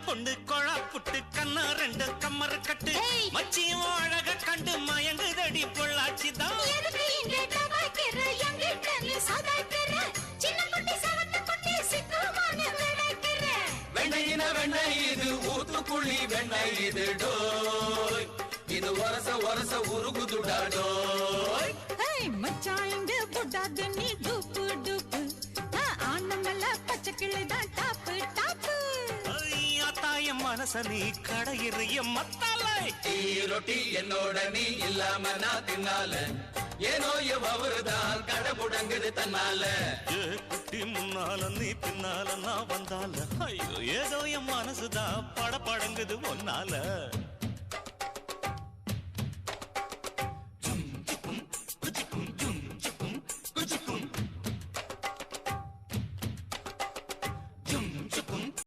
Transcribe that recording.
பொண்ணு கொழா புட்டு கண்ணா ரெண்டு கம்மர கட்டு மச்சியும் அழக கண்டு மயங்குதடி பொள்ளாச்சிதான் வெண்ணையின வெண்ணெய் இது ஊத்துக்குழி வெண்ணெய் இது டோய் இது ஒரச ஒரச உருகுதுடா டோய் மச்சான் இங்க போடாத நீ டூப்பு டூப்பு ஆனமல்ல பச்சை கிளிதான் டாப்பு டாப்பு தாய மனச நீ கடையிறிய மத்தாலை ரொட்டி என்னோட நீ இல்லாம நான் தின்னால ஏனோ அவருதான் கடை முடங்குது தன்னால குட்டி முன்னால நீ பின்னால நான் வந்தால ஐயோ ஏதோ என் மனசுதான் படபடங்குது ஒன்னால